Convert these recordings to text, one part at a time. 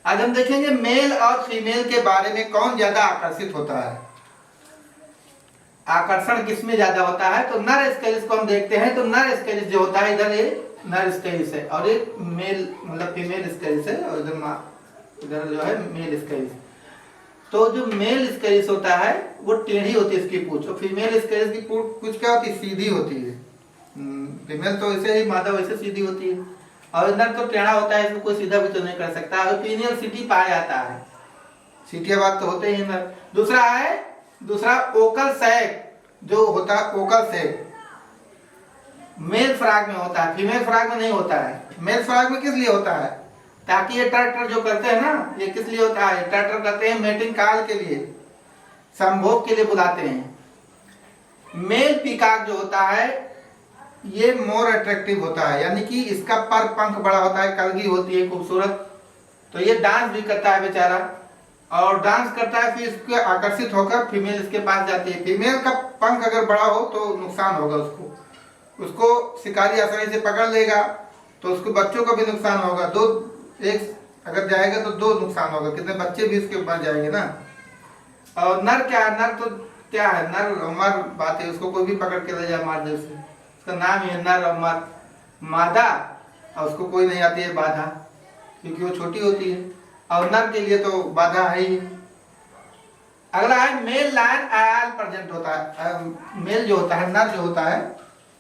आज हम देखेंगे मेल और फीमेल के बारे में कौन ज्यादा आकर्षित होता है, आकर्षण किसमें ज्यादा होता है। तो नर स्केलिस को हम देखते हैं, तो नर स्केलिस जो होता है, इधर ये नर स्केलिस है और ये मेल मतलब फीमेल स्केलिस है, और इधर जो है मेल स्केलिस। तो जो मेल स्केलिस होता है वो टेढ़ी होती है इसकी पूंछ, और फीमेल स्केलिस की पूंछ क्या होती है, सीधी होती है। फीमेल तो ऐसे ही, मादा वैसे सीधी होती है, और नर तो टेढ़ा होता है, इसमें कोई सीधा भी तो नहीं कर सकता। और पीनियल सिटी पाया जाता है, सीटियाबाद तो होते ही नर। दूसरा ओकल सैक जो होता है, ओकल सैक मेल फ्रॉग में होता है, फीमेल फ्रॉग में नहीं होता है। मेल फ्रॉग में किस लिए होता है, ताकि ये टर जो करते हैं ना, ये किस लिए होता है, टर करते हैं मेटिंग काल के लिए, संभोग के लिए बुलाते हैं। मेल पीकॉक जो होता है ये मोर अट्रैक्टिव होता है, यानी कि इसका पर पंख बड़ा होता है, कलगी होती है खूबसूरत, तो ये डांस भी करता है बेचारा, और डांस करता है, फिर इसके आकर्षित होकर फीमेल इसके पास जाती है। फीमेल का पंख अगर बड़ा हो तो नुकसान होगा उसको शिकारी आसानी से पकड़ लेगा, तो उसको बच्चों का भी नुकसान होगा। एक अगर जाएगा तो दो नुकसान होगा, कितने बच्चे भी उसके ऊपर जाएंगे ना। और नर तो क्या है, नर अमर बात है, उसको कोई भी पकड़ के ले जाए मार दे उसे, उसका नाम है नर अमर। मादा और उसको कोई नहीं आती है बाधा, क्योंकि वो छोटी होती है, और नर के लिए तो बाधा है ही। अगला है मेल लायन आयल प्रेजेंट होता है। मेल जो होता है, नर जो होता है,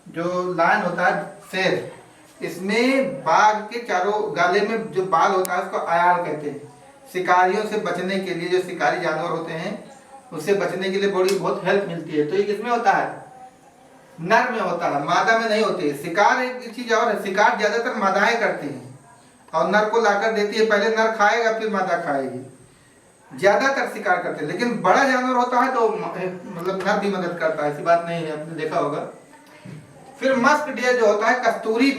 जो लायन होता है शेर, इसमें बाघ के चारों गाले में जो बाल होता है उसको आयाल कहते हैं। शिकारियों से बचने के लिए, जो शिकारी जानवर होते हैं उससे बचने के लिए बड़ी बहुत हेल्प मिलती है। तो ये किसमें होता है, नर में होता है, मादा में नहीं होती है। शिकार एक चीज और है, शिकार ज्यादातर मादाएं करती हैं और नर को लाकर देती है, पहले नर खाएगा फिर मादा खाएगी, ज्यादातर शिकार करते हैं। लेकिन बड़ा जानवर होता है तो मतलब नर भी मदद करता है, ऐसी बात नहीं है, आपने देखा होगा। फिर मस्क डियर जो होता है, कस्तूरी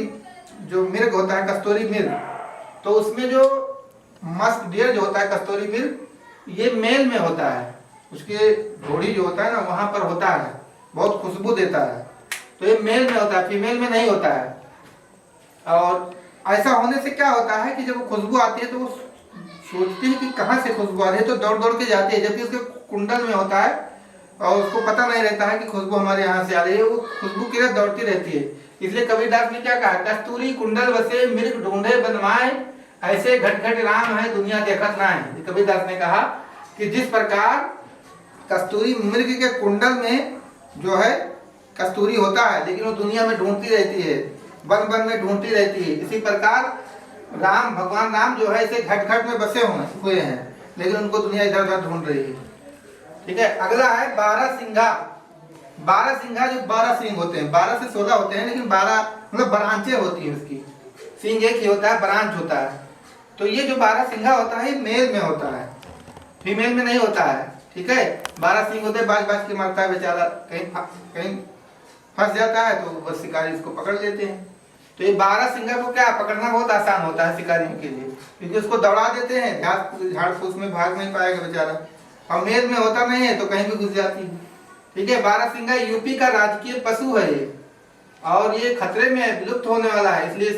जो मिर्ग होता है, कस्तूरी मिर्ग, तो उसमें जो मस्क डियर जो होता है, कस्तूरी मिर्ग, ये मेल में होता है, उसके घोड़ी जो होता है ना वहां पर होता है, बहुत खुशबू देता है, तो ये मेल में होता है, फीमेल में नहीं होता है। और ऐसा होने से क्या होता है कि जब वो खुशबू आती है तो वो सोचती है कि कहाँ से खुशबू आ रही है, तो दौड़ दौड़ के जाती है, जबकि उसके कुंडल में होता है और उसको पता नहीं रहता है कि खुशबू हमारे यहाँ से आ रही है, वो खुशबू की तरह दौड़ती रहती है। इसलिए कबीरदास ने क्या कहा, कस्तूरी कुंडल बसे मिर्ग ढूंढे बनवाए, ऐसे घट घट राम है दुनिया देखत ना है। कबीरदास ने कहा कि जिस प्रकार कस्तूरी मिर्ग के कुंडल में जो है कस्तूरी होता है, लेकिन वो दुनिया में ढूंढती रहती है, वन वन में ढूंढती रहती है, इसी प्रकार भगवान राम जो है इसे घट घट में बसे हुए हैं, लेकिन उनको दुनिया इधर उधर ढूंढ रही है। ठीक है, अगला है 12 सिंघा। 12 सिंघा जो 12 सिंह होते हैं, 12 से 16 होते हैं, लेकिन 12 मतलब ब्रांचें होती हैं उसकी, सिंह एक ही होता है, ब्रांच होता है। तो ये जो 12 सिंघा होता है मेल में होता है, फीमेल में नहीं होता है। ठीक है, 12 सिंह होते हैं, बाज के मारता है बेचारा, कहीं फंस जाता है तो बस शिकारी इसको पकड़ लेते हैं। तो ये 12 सिंघा को क्या पकड़ना बहुत आसान होता है शिकारियों के लिए, क्योंकि उसको दौड़ा देते हैं, झाड़ फूस में भाग नहीं पाएगा बेचारा, और मेल में होता नहीं है तो कहीं भी घुस जाती है। ठीक है, 12 सिंघा यूपी का राजकीय पशु है ये, और ये खतरे में विलुप्त होने वाला है, इसलिए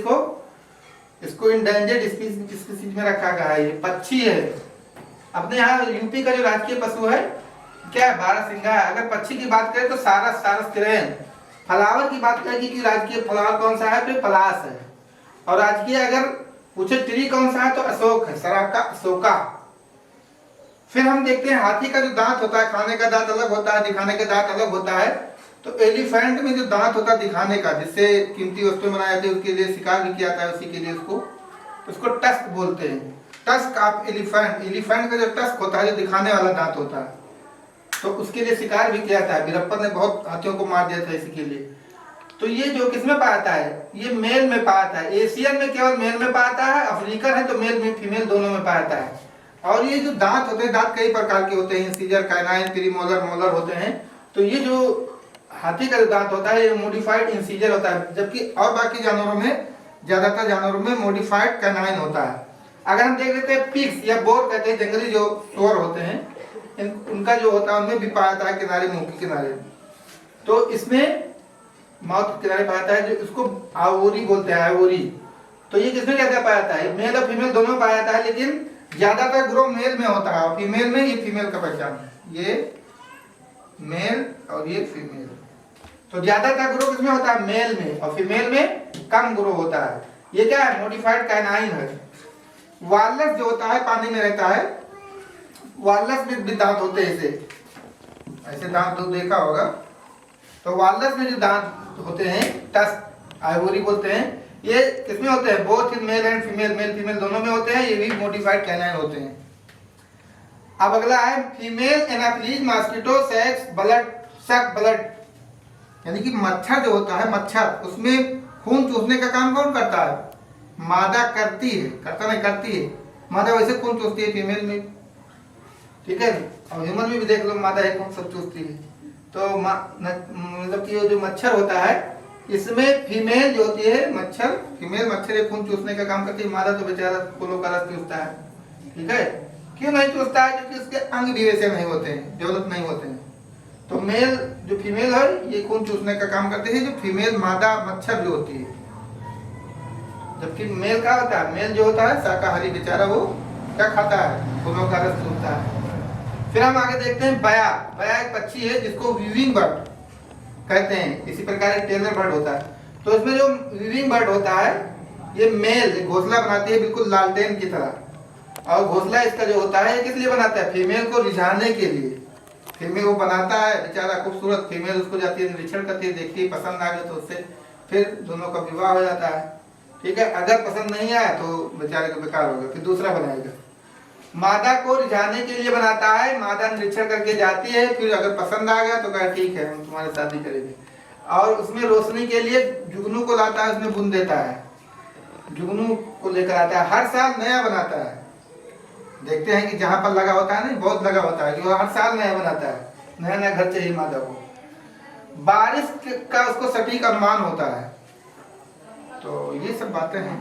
इसको इंडेंजर्ड स्पीसीज में रखा गया है। ये पक्षी है, अपने यहाँ यूपी का जो राजकीय पशु है क्या है, 12 सिंघा है। अगर पक्षी की बात करें तो सारस तिरैन। फ्लावर की बात करेगी कि राजकीय फ्लावर कौन सा है, तो पलाश है। और राजकीय अगर पूछे ट्री कौन सा है तो अशोक है, सराका अशोका। फिर हम देखते हैं हाथी का जो दांत होता है, खाने का दांत अलग होता है, दिखाने का दांत अलग होता है। तो एलिफेंट में जो दांत होता है दिखाने का, जिससे कीमती वस्तु बनाई जाती है, उसके लिए शिकार भी किया जाता है, उसी के लिए उसको टस्क बोलते हैं, टस्क ऑफ एलिफेंट। एलिफेंट का जो टस्क होता है, जो दिखाने वाला दांत होता है, तो उसके लिए शिकार भी किया जाता है। वीरप्पन ने बहुत हाथियों को मार दिया था इसी के लिए। तो ये जो किसमें पाता है, ये मेल में पाता है। एशियन में केवल मेल में पाता है, अफ्रीकन है तो मेल में फीमेल दोनों में पाता है। और ये जो दांत होते हैं, दांत कई प्रकार के होते हैं, इंसीजर, कैनाइन, प्रीमोलर, मोलर होते हैं। तो ये जो हाथी का जो दांत होता है ये मॉडिफाइड इंसीजर होता है, जबकि और बाकी जानवरों में, ज्यादातर जानवरों में मॉडिफाइड कैनाइन होता है। अगर हम देख लेते हैं पिग्स या बोर कहते हैं, जंगली जो सुअर होते हैं, उनका जो होता है उनमें भी पाया जाता है किनारे, मुंह के किनारे। तो इसमें माउथ के किनारे पाया जाता है, जो इसको आवोरी बोलते हैं, आवोरी। तो ये किसमें क्या पाया जाता है, मेल और फीमेल दोनों में पाया जाता है, लेकिन ज्यादातर ग्रोथ मेल में होता है और फीमेल में, ये फीमेल का पहचान है, ये मेल और ये फीमेल। तो ज्यादातर ग्रो किसमें होता है? मेल में, और फीमेल में कम ग्रो होता है। ये क्या है? मॉडिफाइड कैनाइन है। वालस जो होता है पानी में रहता है, वालस में भी दांत होते हैं, ऐसे दांत तो देखा होगा। तो वालस में जो दांत होते हैं, टस्क आइवोरी बोलते हैं, ये किसमें होते हैं? Both in male and female, male female दोनों में होते हैं। ये भी मॉडिफाइड कैनाइन होते हैं। अब अगला है female Anopheles mosquito sex blood सक ब्लड, यानी कि मच्छर जो होता है, मच्छर उसमें खून चूसने का काम कौन करता है? मादा करती है, करता नहीं करती है। मादा वैसे खून चूसती है फीमेल में, ठीक है। और ह्यूमन में भी देख लो, मादा है खून सब चूसती है। तो मतलब कि जो मच्छर होता है, इसमें फीमेल जो होती है मच्छर, फीमेल मच्छर खून चूसने का काम करती है। मादा तो बेचारा फूलों का रस चूसता है, ठीक है। क्यों नहीं चूसता है? क्योंकि उसके अंग भी वैसे नहीं होते हैं, डेवलप नहीं होते हैं। तो मेल जो फीमेल है, ये खून चूसने का काम करते हैं, जो फीमेल मादा मच्छर जो होती है। जबकि मेल क्या होता है? मेल जो होता है शाकाहारी, बेचारा वो क्या खाता है? फूलों का रस चूसता है। फिर हम आगे देखते हैं बया। बया एक पक्षी है जिसको वीविंग बर्ड कहते हैं। इसी प्रकार एक टेलर बर्ड होता है। तो इसमें जो वीविंग बर्ड होता है, ये मेल घोंसला बनाती है बिल्कुल लालटेन की तरह। और घोंसला इसका जो होता है, किस लिए बनाता है? फीमेल को रिझाने के लिए। फीमेल वो बनाता है, बेचारा खूबसूरत फीमेल उसको जाती है, निरीक्षण करती है, देखती है, पसंद आ गया तो उससे फिर दोनों का विवाह हो जाता है, ठीक है। अगर पसंद नहीं आया तो बेचारे को बेकार हो गया, फिर दूसरा बनाएगा। मादा को रिझाने के लिए बनाता है, मादा निरीक्षण करके जाती है, फिर अगर पसंद आ गया तो कहा ठीक है, हम तुम्हारे शादी करेंगे। और उसमें रोशनी के लिए जुगनू को लाता है, उसमें बुन देता है, जुगनू को लेकर आता है, हर साल नया बनाता है। देखते हैं कि जहां पर लगा होता है ना, बहुत लगा होता है, जो हर साल नया बनाता है, नया नया घर चाहिए मादा को। बारिश का उसको सटीक अनुमान होता है। तो ये सब बातें हैं।